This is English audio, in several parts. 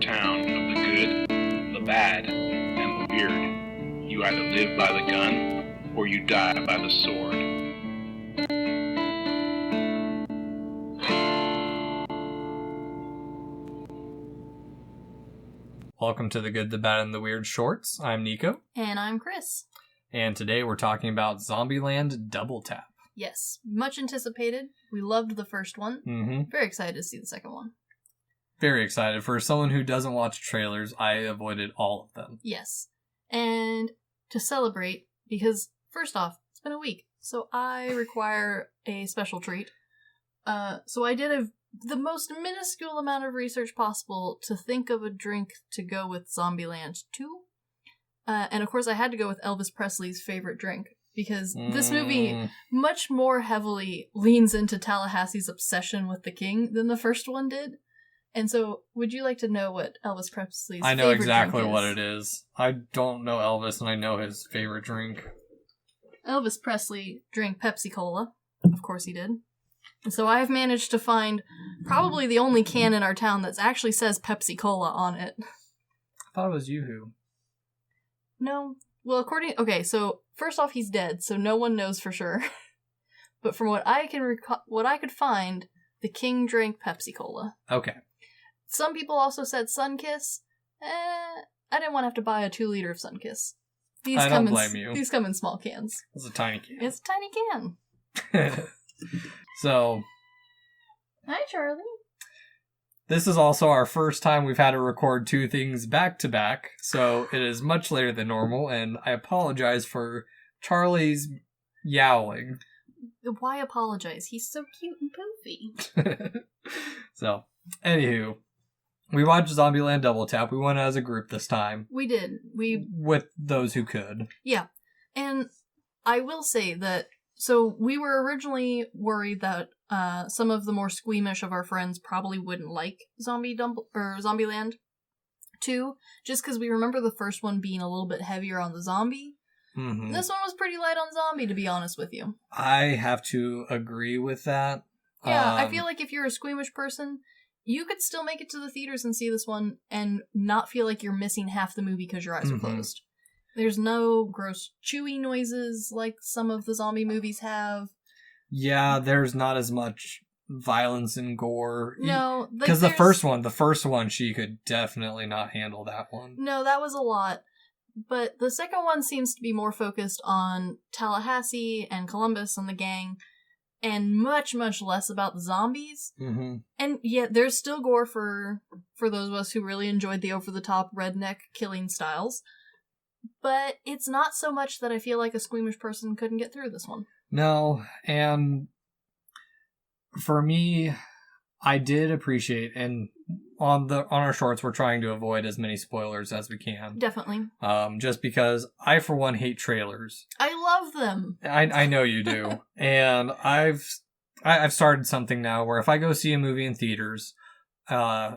town of the good, the bad, and the weird. You either live by the gun, or you die by the sword. Welcome to the Good, the Bad, and the Weird Shorts. I'm Nicho. And I'm Chris. And today we're talking about Zombieland Double Tap. Yes, much anticipated. We loved the first one. Mm-hmm. Very excited to see the second one. Very excited. For someone who doesn't watch trailers, I avoided all of them. Yes. And to celebrate, because first off, it's been a week, so I require a special treat. So I did the most minuscule amount of research possible to think of a drink to go with Zombieland 2. And of course I had to go with Elvis Presley's favorite drink, because this movie much more heavily leans into Tallahassee's obsession with the king than the first one did. And so, would you like to know what Elvis Presley's favorite drink is? I know exactly what it is. I don't know Elvis, and I know his favorite drink. Elvis Presley drank Pepsi-Cola. Of course he did. And so I've managed to find probably the only can in our town that actually says Pepsi-Cola on it. I thought it was Yoo-Hoo. No. Well, so first off, he's dead, so no one knows for sure. But from what I could find, the king drank Pepsi-Cola. Okay. Some people also said Sunkiss. I didn't want to have to buy a 2-liter of Sunkiss. I don't blame you. These come in small cans. It's a tiny can. It's a tiny can. So. Hi, Charlie. This is also our first time we've had to record 2 things back to back, so it is much later than normal, and I apologize for Charlie's yowling. Why apologize? He's so cute and poofy. So, anywho, we watched Zombieland Double Tap. We went as a group this time. We did. With those who could. Yeah. And I will say that, so we were originally worried that some of the more squeamish of our friends probably wouldn't like Zombieland 2, just because we remember the first one being a little bit heavier on the zombie. Mm-hmm. This one was pretty light on zombie, to be honest with you. I have to agree with that. Yeah, I feel like if you're a squeamish person, you could still make it to the theaters and see this one and not feel like you're missing half the movie because your eyes are closed. There's no gross chewy noises like some of the zombie movies have. Yeah, there's not as much violence and gore. No, because the first one, she could definitely not handle that one. No, that was a lot. But the second one seems to be more focused on Tallahassee and Columbus and the gang, and much, much less about the zombies. Mm-hmm. And yet, there's still gore for those of us who really enjoyed the over-the-top redneck killing styles. But it's not so much that I feel like a squeamish person couldn't get through this one. No, and for me, I did appreciate, and on our shorts, we're trying to avoid as many spoilers as we can. Definitely. Just because I, for one, hate trailers. I love them. I know you do. And I've started something now where if I go see a movie in theaters,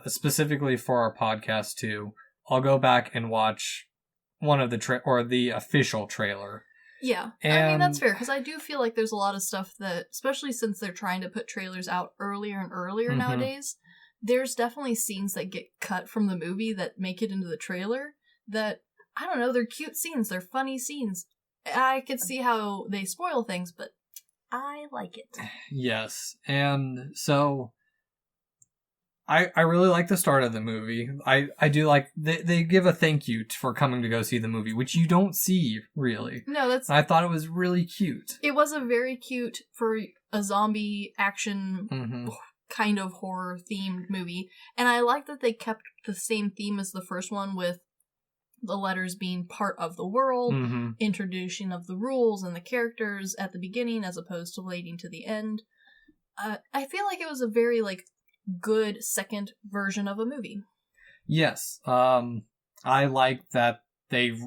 specifically for our podcast too, I'll go back and watch one of the official trailer. Yeah, I mean, that's fair, because I do feel like there's a lot of stuff that, especially since they're trying to put trailers out earlier and earlier nowadays, there's definitely scenes that get cut from the movie that make it into the trailer that, I don't know, they're cute scenes, they're funny scenes. I could see how they spoil things, but I like it. Yes, and so I really like the start of the movie. I do like, they give a thank you for coming to go see the movie, which you don't see, really. No, I thought it was really cute. It was a very cute, for a zombie action kind of horror-themed movie. And I like that they kept the same theme as the first one, with the letters being part of the world, introduction of the rules and the characters at the beginning as opposed to leading to the end. I feel like it was a very, good second version of a movie. Yes. I like that they've,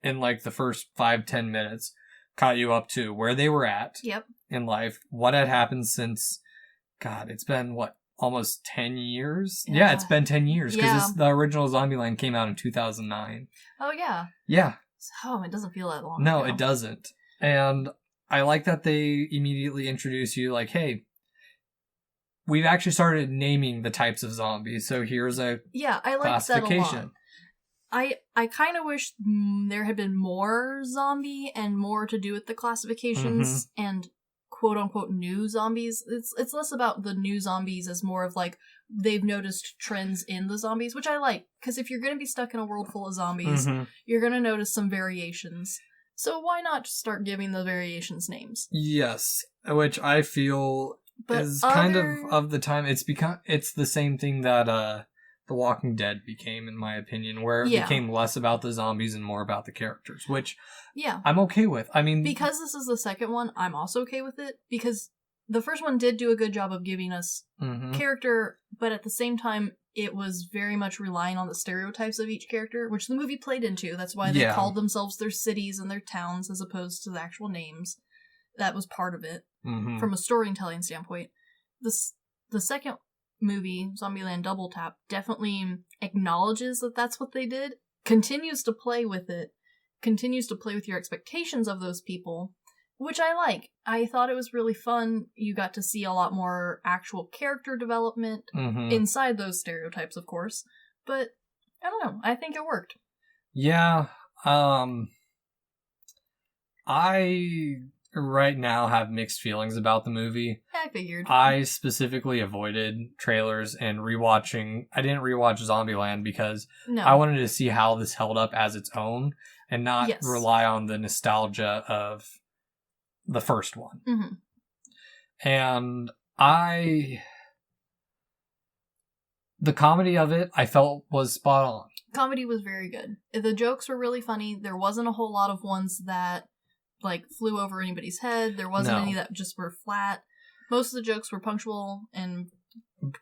in the first 5-10 minutes, caught you up to where they were at in life, what had happened since, God, it's been, almost 10 years? Yeah, it's been 10 years, because the original Zombieland came out in 2009. Oh, yeah. Yeah. Oh, it doesn't feel that long No, ago. it doesn't. And I like that they immediately introduce you, hey, we've actually started naming the types of zombies. So here's a I like classification. That a lot. I kind of wish there had been more zombie and more to do with the classifications and quote-unquote new zombies. It's less about the new zombies as more of like they've noticed trends in the zombies, which I like, because if you're going to be stuck in a world full of zombies, you're going to notice some variations. So why not just start giving the variations names? Yes, which I feel is kind of the time. It's the same thing that The Walking Dead became, in my opinion, where it became less about the zombies and more about the characters, which I'm okay with. I mean, because this is the second one, I'm also okay with it, because the first one did do a good job of giving us character, but at the same time, it was very much relying on the stereotypes of each character, which the movie played into. That's why they called themselves their cities and their towns as opposed to the actual names. That was part of it, from a storytelling standpoint. The second movie, Zombieland Double Tap, definitely acknowledges that that's what they did, continues to play with it, continues to play with your expectations of those people, which I like. I thought it was really fun. You got to see a lot more actual character development inside those stereotypes, of course, but I don't know. I think it worked. Yeah. I right now have mixed feelings about the movie. I figured. I specifically avoided trailers and rewatching. I didn't rewatch Zombieland because I wanted to see how this held up as its own and not rely on the nostalgia of the first one. And the comedy of it, I felt was spot on. Comedy was very good. The jokes were really funny. There wasn't a whole lot of ones that like flew over anybody's head. There wasn't any that just were flat. Most of the jokes were punctual and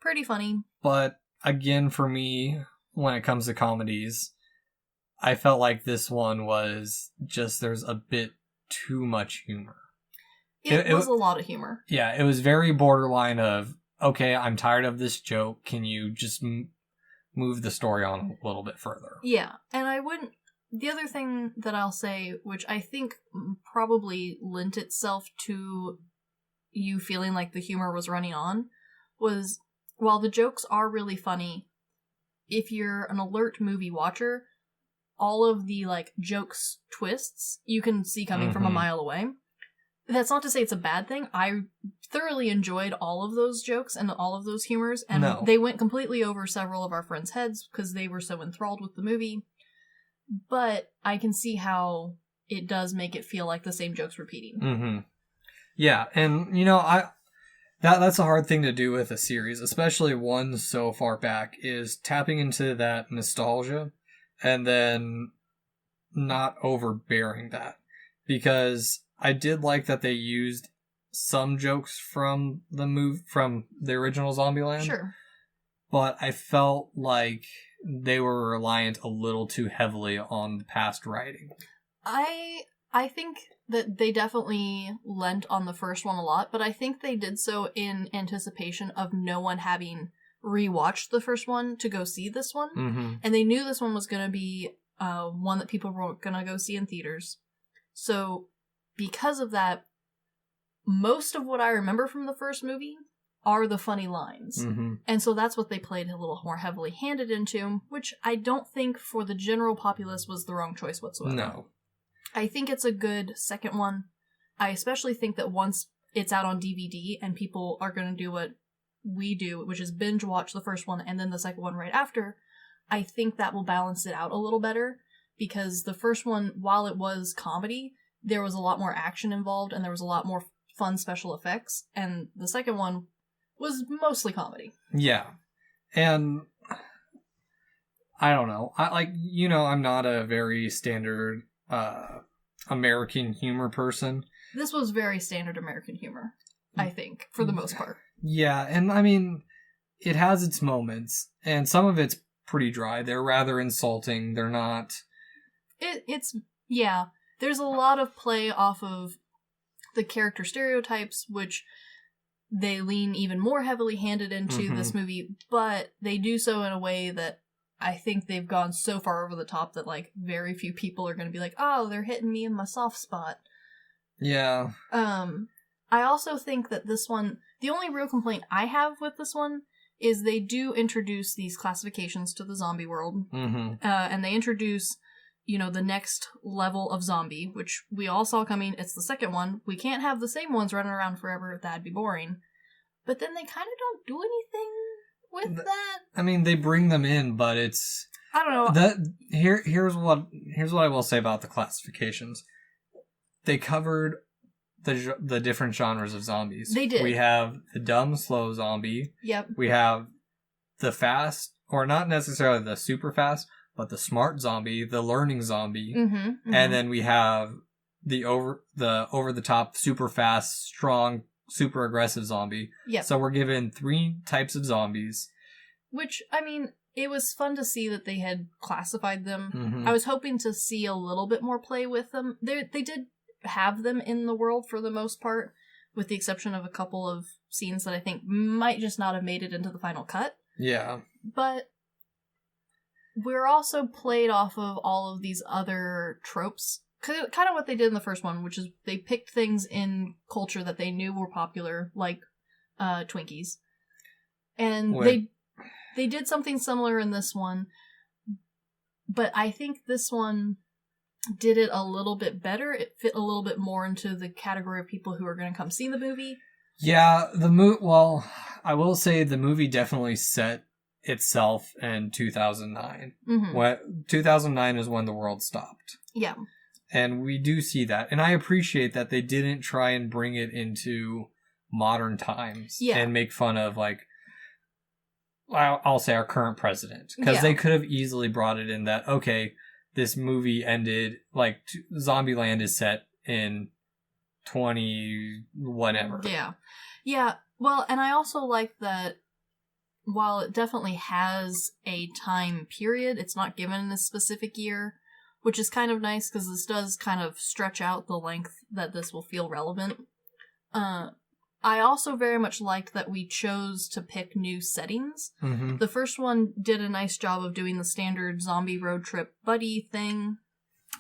pretty funny. But again, for me, when it comes to comedies, I felt like this one was just, there's a bit too much humor. It was a lot of humor. Yeah, it was very borderline of, okay, I'm tired of this joke. Can you just move the story on a little bit further? Yeah, and I wouldn't... The other thing that I'll say, which I think probably lent itself to you feeling like the humor was running on, was while the jokes are really funny, if you're an alert movie watcher, all of the like jokes twists you can see coming from a mile away. That's not to say it's a bad thing. I thoroughly enjoyed all of those jokes and all of those humors, and they went completely over several of our friends' heads because they were so enthralled with the movie. But I can see how it does make it feel like the same jokes repeating. Yeah, and you know, that's a hard thing to do with a series, especially one so far back, is tapping into that nostalgia and then not overbearing that. Because I did like that they used some jokes from the original Zombieland. Sure. But I felt like they were reliant a little too heavily on the past writing. I think that they definitely lent on the first one a lot, but I think they did so in anticipation of no one having rewatched the first one to go see this one. And they knew this one was going to be one that people were going to go see in theaters. So because of that, most of what I remember from the first movie are the funny lines. And so that's what they played a little more heavily handed into, which I don't think for the general populace was the wrong choice whatsoever. No. I think it's a good second one. I especially think that once it's out on DVD and people are going to do what we do, which is binge watch the first one and then the second one right after, I think that will balance it out a little better, because the first one, while it was comedy, there was a lot more action involved and there was a lot more fun special effects, and the second one was mostly comedy. Yeah. And I don't know. I'm not a very standard American humor person. This was very standard American humor, I think, for the most part. Yeah, and I mean, it has its moments, and some of it's pretty dry. They're rather insulting. They're not... Yeah, there's a lot of play off of the character stereotypes, which they lean even more heavily handed into this movie, but they do so in a way that I think they've gone so far over the top that, like, very few people are going to be like, oh, they're hitting me in my soft spot. Yeah. I also think that this one, the only real complaint I have with this one is they do introduce these classifications to the zombie world. And they introduce, the next level of zombie, which we all saw coming. It's the second one. We can't have the same ones running around forever. That'd be boring. But then they kind of don't do anything with that. I mean, they bring them in, but it's... I don't know. Here's what I will say about the classifications. They covered the different genres of zombies. They did. We have the dumb, slow zombie. Yep. We have the fast, or not necessarily the super fast, but the smart zombie, the learning zombie. And then we have the over the top, super fast, strong, super aggressive zombie. Yep. So we're given 3 types of zombies. Which, I mean, it was fun to see that they had classified them. I was hoping to see a little bit more play with them. They did have them in the world for the most part, with the exception of a couple of scenes that I think might just not have made it into the final cut. Yeah. But we're also played off of all of these other tropes. Kind of what they did in the first one, which is they picked things in culture that they knew were popular, like Twinkies. And they did something similar in this one. But I think this one did it a little bit better. It fit a little bit more into the category of people who are going to come see the movie. Yeah, well, I will say the movie definitely set itself in 2009. 2009 is when the world stopped. Yeah. And we do see that. And I appreciate that they didn't try and bring it into modern times and make fun of, like, I'll say our current president. Because they could have easily brought it in that, okay, this movie ended, like, Zombieland is set in 20 whatever. Yeah. Yeah. Well, and I also like that while it definitely has a time period, it's not given in a specific year, which is kind of nice because this does kind of stretch out the length that this will feel relevant. I also very much liked that we chose to pick new settings. The first one did a nice job of doing the standard zombie road trip buddy thing.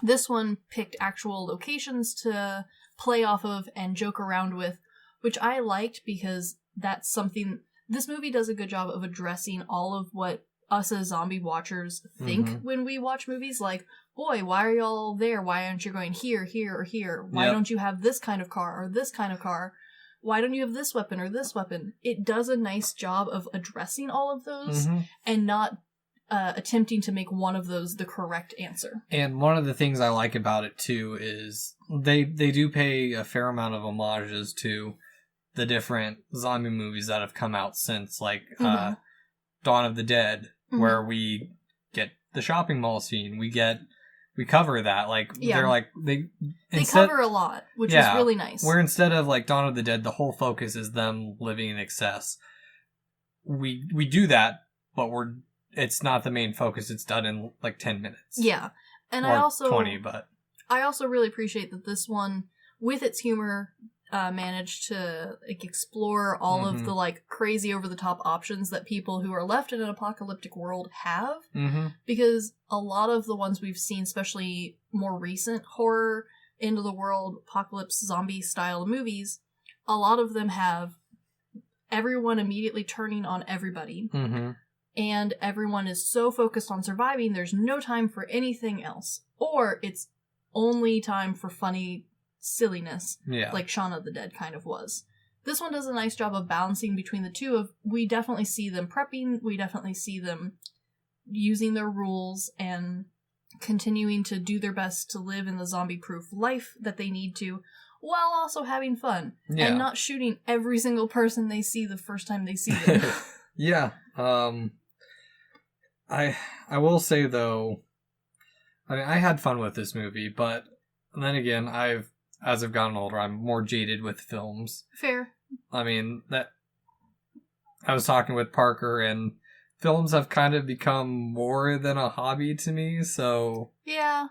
This one picked actual locations to play off of and joke around with, which I liked because that's something... This movie does a good job of addressing all of what us as zombie watchers think when we watch movies. Like, boy, why are y'all there? Why aren't you going here, here, or here? Why don't you have this kind of car or this kind of car? Why don't you have this weapon or this weapon? It does a nice job of addressing all of those and not attempting to make one of those the correct answer. And one of the things I like about it, too, is they do pay a fair amount of homages to the different zombie movies that have come out since, like Dawn of the Dead, where we get the shopping mall scene. We cover that. Like, they're like... They cover a lot, which is really nice. Where instead of, like, Dawn of the Dead, the whole focus is them living in excess. We do that, but it's not the main focus. It's done in, like, 10 minutes. Yeah. And or I also... 20, but... I also really appreciate that this one, with its humor... managed to like explore all of the like crazy over-the-top options that people who are left in an apocalyptic world have, because a lot of the ones we've seen, especially more recent horror end of the world apocalypse zombie style movies, a lot of them have everyone immediately turning on everybody, and everyone is so focused on surviving there's no time for anything else, or it's only time for funny silliness, like Shaun of the Dead kind of was. This one does a nice job of balancing between the two. Of we definitely see them prepping, we definitely see them using their rules and continuing to do their best to live in the zombie-proof life that they need to, while also having fun and not shooting every single person they see the first time they see them. I will say though, I mean, I had fun with this movie, but then again, as I've gotten older, I'm more jaded with films. Fair. I mean, I was talking with Parker, and films have kind of become more than a hobby to me, so... Yeah,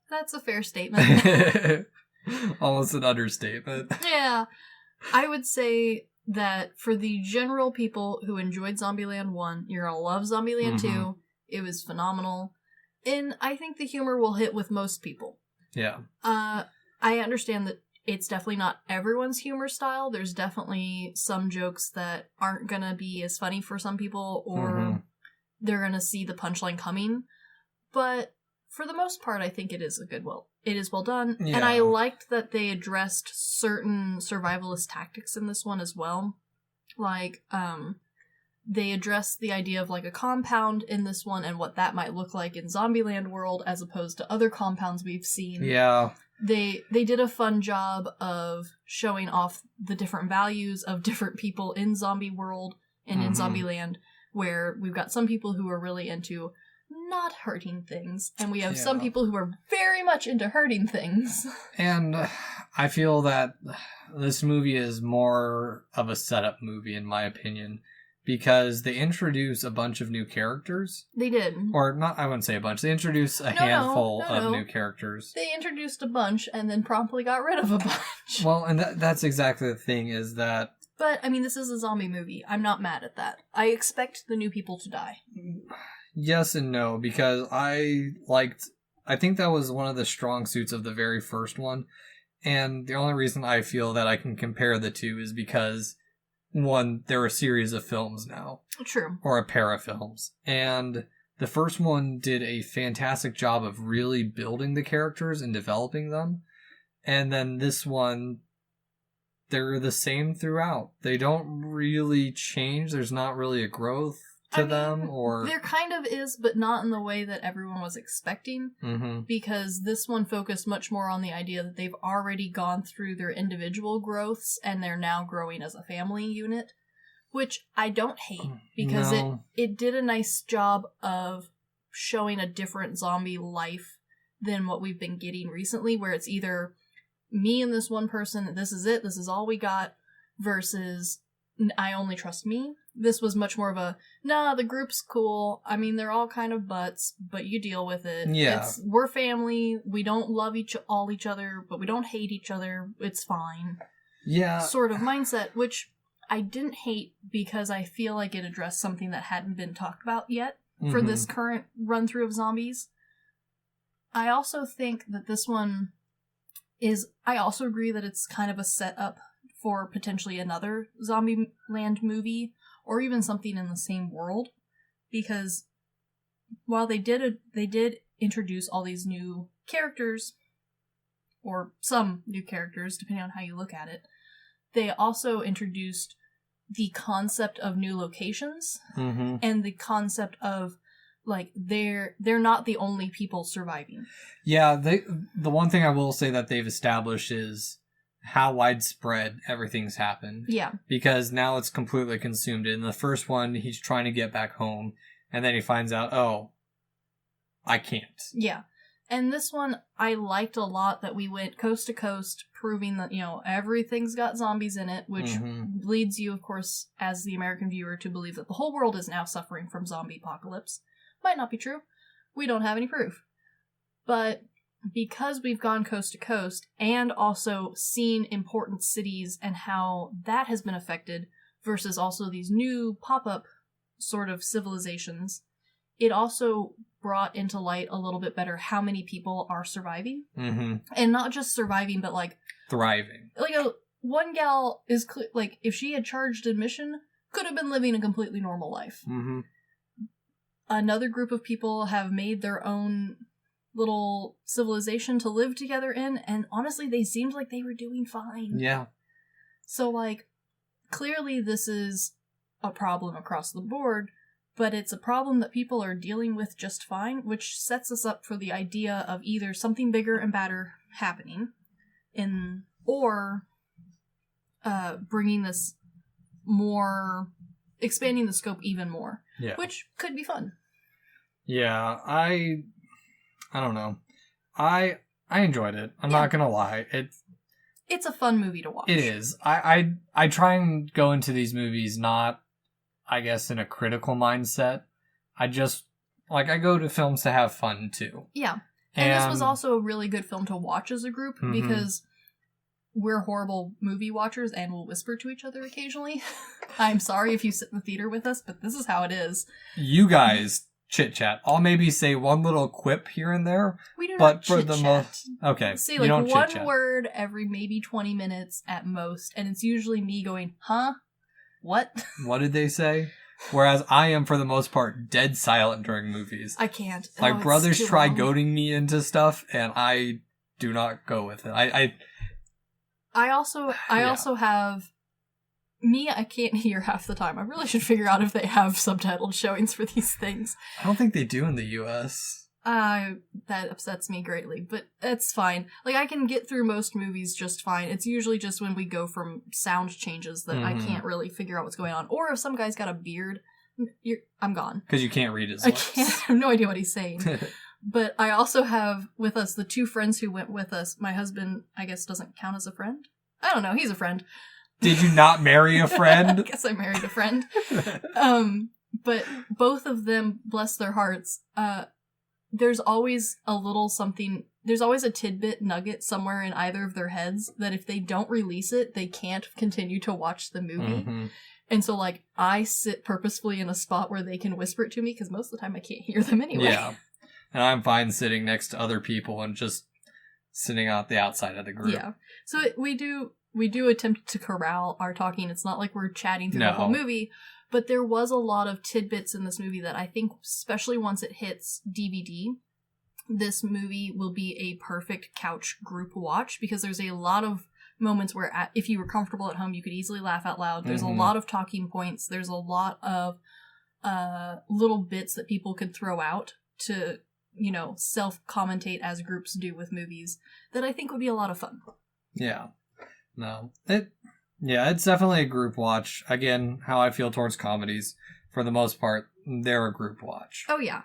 that's a fair statement. Almost an understatement. Yeah. I would say that for the general people who enjoyed Zombieland 1, you're gonna love Zombieland 2. It was phenomenal. And I think the humor will hit with most people. Yeah. I understand that it's definitely not everyone's humor style. There's definitely some jokes that aren't gonna be as funny for some people, or they're gonna see the punchline coming. But for the most part, I think it is well done. Yeah. And I liked that they addressed certain survivalist tactics in this one as well. Like, they addressed the idea of like a compound in this one and what that might look like in Zombieland world as opposed to other compounds we've seen. Yeah. They did a fun job of showing off the different values of different people in zombie world and in Zombieland, where we've got some people who are really into not hurting things, and we have some people who are very much into hurting things. And I feel that this movie is more of a setup movie, in my opinion, because they introduce a bunch of new characters. They did. Or not, I wouldn't say a bunch. They introduce a handful of new characters. They introduced a bunch and then promptly got rid of a bunch. Well, and that's exactly the thing, is that... But, I mean, this is a zombie movie. I'm not mad at that. I expect the new people to die. Yes and no, because I think that was one of the strong suits of the very first one. And the only reason I feel that I can compare the two is because... One, there are a series of films now. True. Or a pair of films. And the first one did a fantastic job of really building the characters and developing them. And then this one, they're the same throughout. They don't really change. There's not really a growth to them. Or there kind of is, but not in the way that everyone was expecting. Because this one focused much more on the idea that they've already gone through their individual growths and they're now growing as a family unit, which I don't hate, because it did a nice job of showing a different zombie life than what we've been getting recently, where it's either me and this one person, this is it, this is all we got, versus I only trust me. This was much more of a, nah, the group's cool. I mean, they're all kind of butts, but you deal with it. Yeah. We're family. We don't love each other, but we don't hate each other. It's fine. Yeah. Sort of mindset, which I didn't hate because I feel like it addressed something that hadn't been talked about yet for this current run-through of zombies. I also think that this one I also agree that it's kind of a setup for potentially another Zombieland movie, or even something in the same world, because while they did introduce all these new characters, or some new characters, depending on how you look at it, they also introduced the concept of new locations, and the concept of, like, they're not the only people surviving. Yeah, the one thing I will say that they've established is how widespread everything's happened. Yeah. Because now it's completely consumed. In the first one, he's trying to get back home, and then he finds out, oh, I can't. Yeah. And this one, I liked a lot that we went coast to coast, proving that, everything's got zombies in it, which leads you, of course, as the American viewer, to believe that the whole world is now suffering from zombie apocalypse. Might not be true. We don't have any proof. But because we've gone coast to coast and also seen important cities and how that has been affected versus also these new pop-up sort of civilizations, it also brought into light a little bit better how many people are surviving. And not just surviving, but like thriving. Like one gal is like, if she had charged admission, could have been living a completely normal life. Another group of people have made their own little civilization to live together in, and honestly, they seemed like they were doing fine. Yeah. So, like, clearly this is a problem across the board, but it's a problem that people are dealing with just fine, which sets us up for the idea of either something bigger and badder happening, or bringing this more, expanding the scope even more, which could be fun. Yeah, I don't know. I enjoyed it. I'm not gonna lie. It's a fun movie to watch. It is. I try and go into these movies not, I guess, in a critical mindset. I just, like, I go to films to have fun too. Yeah. And this was also a really good film to watch as a group, because we're horrible movie watchers and will whisper to each other occasionally. I'm sorry if you sit in the theater with us, but this is how it is. You guys chit chat. I'll maybe say one little quip here and there. We do but not for chit the chat. most, okay, say you like don't one chit-chat. word every maybe 20 minutes at most, and it's usually me going, huh? What? What did they say? Whereas I am, for the most part, dead silent during movies. I can't. My brothers try long. goading me into stuff, and I do not go with it. I also have... I can't hear half the time. I really should figure out if they have subtitled showings for these things. I don't think they do in the U.S. That upsets me greatly, but it's fine. Like, I can get through most movies just fine. It's usually just when we go from sound changes that I can't really figure out what's going on. Or if some guy's got a beard, I'm gone. Because you can't read his lips. I have no idea what he's saying. But I also have with us the two friends who went with us. My husband, I guess, doesn't count as a friend. I don't know. He's a friend. Did you not marry a friend? I guess I married a friend. But both of them, bless their hearts, there's always a little something, there's always a tidbit nugget somewhere in either of their heads that if they don't release it, they can't continue to watch the movie. Mm-hmm. And so, like, I sit purposefully in a spot where they can whisper it to me, because most of the time I can't hear them anyway. Yeah. And I'm fine sitting next to other people and just sitting out the outside of the group. Yeah. So we do attempt to corral our talking. It's not like we're chatting through the whole movie, but there was a lot of tidbits in this movie that I think, especially once it hits DVD, this movie will be a perfect couch group watch, because there's a lot of moments where if you were comfortable at home, you could easily laugh out loud. There's a lot of talking points. There's a lot of little bits that people could throw out to, self-commentate as groups do with movies that I think would be a lot of fun. Yeah. No. It's definitely a group watch. Again, how I feel towards comedies. For the most part, they're a group watch. Oh, yeah.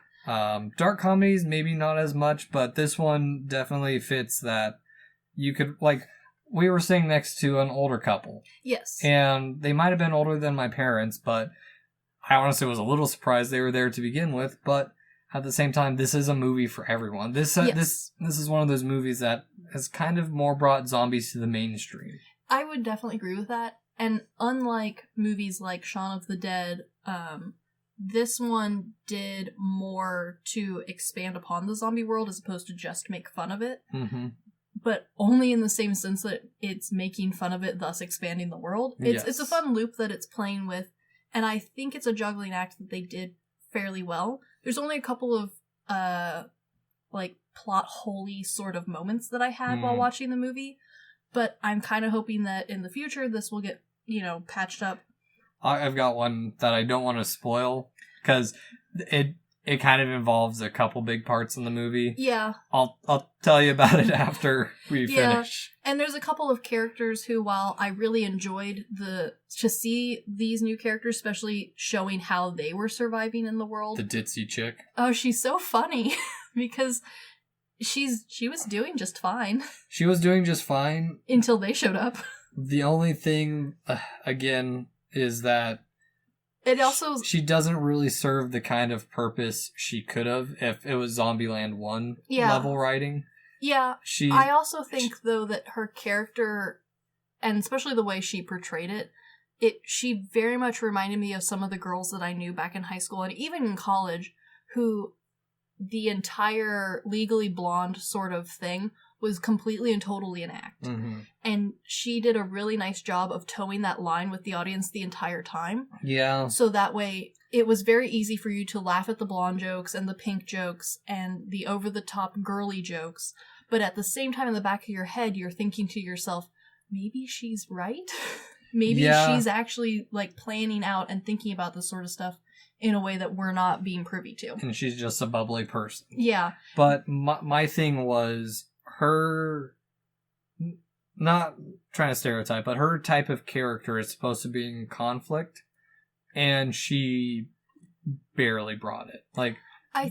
Dark comedies, maybe not as much, but this one definitely fits that. You could, like, we were sitting next to an older couple. Yes. And they might have been older than my parents, but I honestly was a little surprised they were there to begin with, but at the same time, this is a movie for everyone. This is one of those movies that has kind of more brought zombies to the mainstream. I would definitely agree with that. And unlike movies like Shaun of the Dead, this one did more to expand upon the zombie world as opposed to just make fun of it. Mm-hmm. But only in the same sense that it's making fun of it, thus expanding the world. It's a fun loop that it's playing with, and I think it's a juggling act that they did fairly well. There's only a couple of plot holy sort of moments that I had while watching the movie, but I'm kind of hoping that in the future this will get, patched up. I've got one that I don't want to spoil because it kind of involves a couple big parts in the movie. Yeah. I'll tell you about it after we finish. And there's a couple of characters who, while I really enjoyed to see these new characters, especially showing how they were surviving in the world. The ditzy chick. Oh, she's so funny because she was doing just fine. She was doing just fine. Until they showed up. The only thing, again, is that it also... She doesn't really serve the kind of purpose she could have if it was Zombieland 1 level writing. Yeah. I also think, though, that her character, and especially the way she portrayed she very much reminded me of some of the girls that I knew back in high school and even in college, who the entire Legally Blonde sort of thing was completely and totally an act. Mm-hmm. And she did a really nice job of towing that line with the audience the entire time. Yeah. So that way, it was very easy for you to laugh at the blonde jokes and the pink jokes and the over-the-top girly jokes. But at the same time, in the back of your head, you're thinking to yourself, maybe she's right? Maybe she's actually, planning out and thinking about this sort of stuff in a way that we're not being privy to. And she's just a bubbly person. Yeah. But my thing was... her, not trying to stereotype, but her type of character is supposed to be in conflict, and she barely brought it. I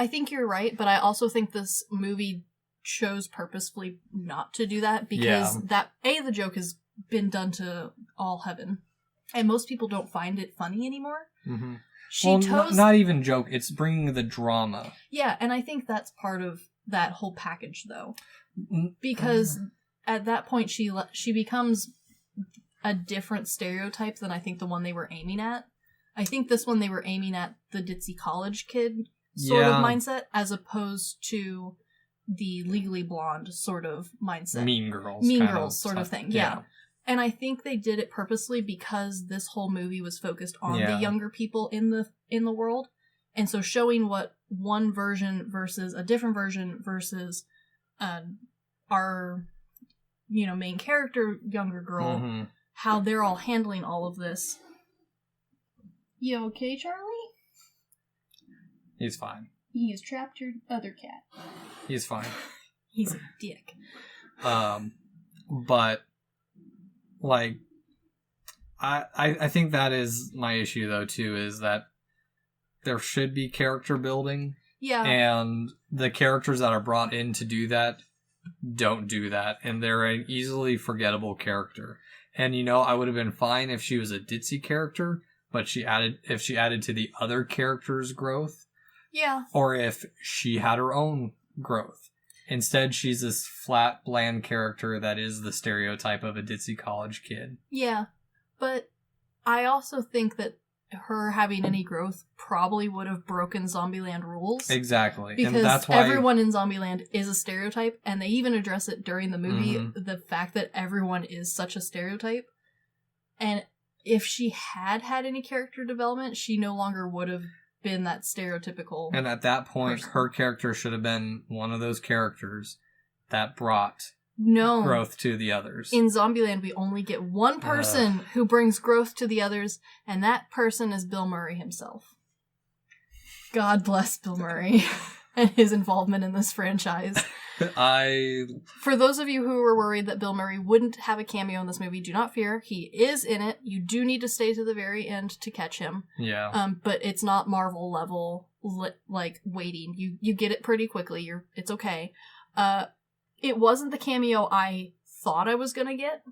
think you're right, but I also think this movie chose purposefully not to do that, because the joke has been done to all heaven, and most people don't find it funny anymore. Mm-hmm. Not even joke, it's bringing the drama. Yeah, and I think that's part of that whole package, though, because at that point she becomes a different stereotype than I think the one they were aiming at. I think this one they were aiming at the ditzy college kid sort of mindset, as opposed to the Legally Blonde sort of mindset. Mean Girls. Mean Girls sort of thing, yeah. And I think they did it purposely because this whole movie was focused on the younger people in the world. And so showing what one version versus a different version versus our, main character, younger girl, how they're all handling all of this. You okay, Charlie? He's fine. He has trapped your other cat. He's fine. He's a dick. But, like, I think that is my issue, though, too, is that there should be character building. Yeah. And the characters that are brought in to do that don't do that. And they're an easily forgettable character. And, I would have been fine if she was a ditzy character, but if she added to the other characters' growth. Yeah. Or if she had her own growth. Instead, she's this flat, bland character that is the stereotype of a ditzy college kid. Yeah. But I also think that her having any growth probably would have broken Zombieland rules. Exactly. Because and that's why everyone in Zombieland is a stereotype, and they even address it during the movie, the fact that everyone is such a stereotype. And if she had any character development, she no longer would have been that stereotypical. And at that point, her character should have been one of those characters that brought growth to the others. In Zombieland, we only get one person who brings growth to the others, and that person is Bill Murray himself. God bless Bill Murray and his involvement in this franchise. For those of you who were worried that Bill Murray wouldn't have a cameo in this movie, do not fear. He is in it. You do need to stay to the very end to catch him. Yeah. But it's not Marvel level, like, waiting. You get it pretty quickly. It's okay. It wasn't the cameo I thought I was gonna get.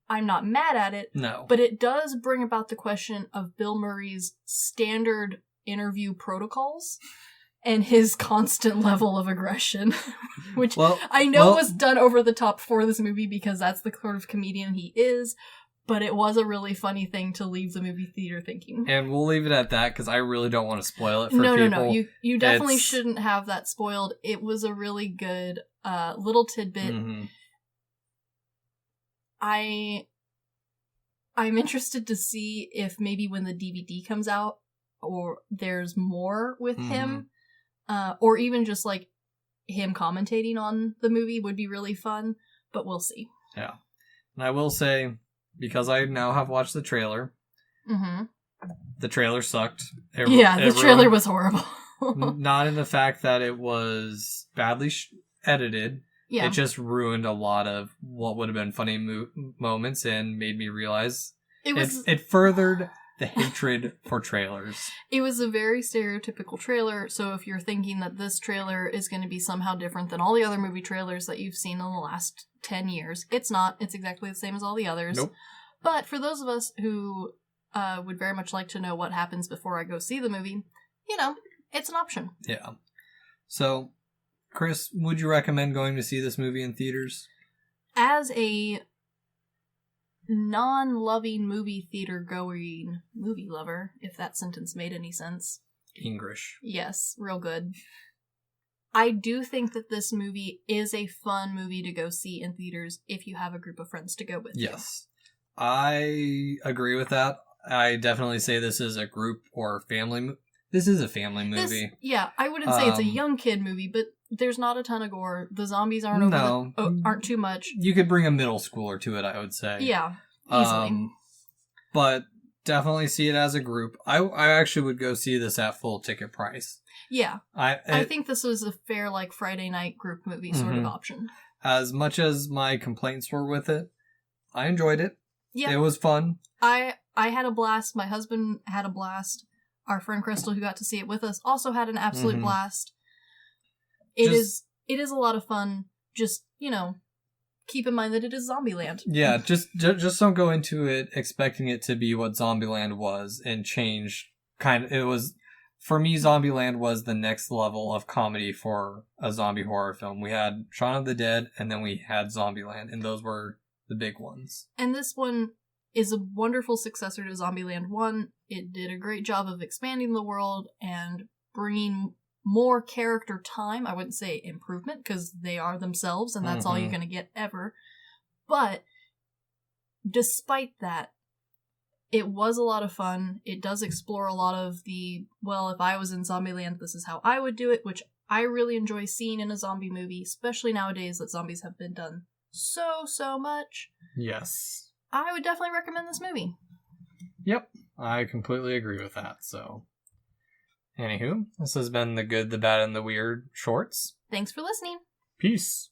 I'm not mad at it. No. But it does bring about the question of Bill Murray's standard interview protocols and his constant level of aggression, which I know was done over the top for this movie because that's the sort of comedian he is, but it was a really funny thing to leave the movie theater thinking. And we'll leave it at that because I really don't want to spoil it for people. No. You definitely shouldn't have that spoiled. It was a really good little tidbit. Mm-hmm. I'm interested to see if maybe when the DVD comes out, or there's more with him, or even just like him commentating on the movie would be really fun, but we'll see. Yeah. And I will say, because I now have watched the trailer, the trailer sucked. The trailer was horrible. Not in the fact that it was badly edited. Yeah. It just ruined a lot of what would have been funny moments and made me realize it furthered the hatred for trailers. It was a very stereotypical trailer, so if you're thinking that this trailer is going to be somehow different than all the other movie trailers that you've seen in the last 10 years, it's not. It's exactly the same as all the others. Nope. But for those of us who would very much like to know what happens before I go see the movie, it's an option. Yeah. So, Chris, would you recommend going to see this movie in theaters? As a non-loving movie theater going movie lover, if that sentence made any sense. English. Yes, real good. I do think that this movie is a fun movie to go see in theaters if you have a group of friends to go with. Yes. I agree with that. I definitely say this is a group or family This is a family movie. I wouldn't say it's a young kid movie, but there's not a ton of gore. The zombies aren't aren't too much. You could bring a middle schooler to it, I would say. Yeah, easily. But definitely see it as a group. I actually would go see this at full ticket price. Yeah. I think this was a fair, like, Friday night group movie sort of option. As much as my complaints were with it, I enjoyed it. Yeah. It was fun. I had a blast. My husband had a blast. Our friend Crystal, who got to see it with us, also had an absolute blast. It is a lot of fun. Just, keep in mind that it is Zombieland. Yeah, just don't go into it expecting it to be what Zombieland was and change. For me, Zombieland was the next level of comedy for a zombie horror film. We had Shaun of the Dead, and then we had Zombieland, and those were the big ones. And this one is a wonderful successor to Zombieland 1. It did a great job of expanding the world and bringing more character time. I wouldn't say improvement, because they are themselves, and that's all you're going to get ever. But despite that, it was a lot of fun. It does explore a lot of the, well, if I was in Zombieland, this is how I would do it, which I really enjoy seeing in a zombie movie, especially nowadays that zombies have been done so much. Yes. I would definitely recommend this movie. Yep, I completely agree with that, so. Anywho, this has been the Good, the Bad, and the Weird shorts. Thanks for listening. Peace.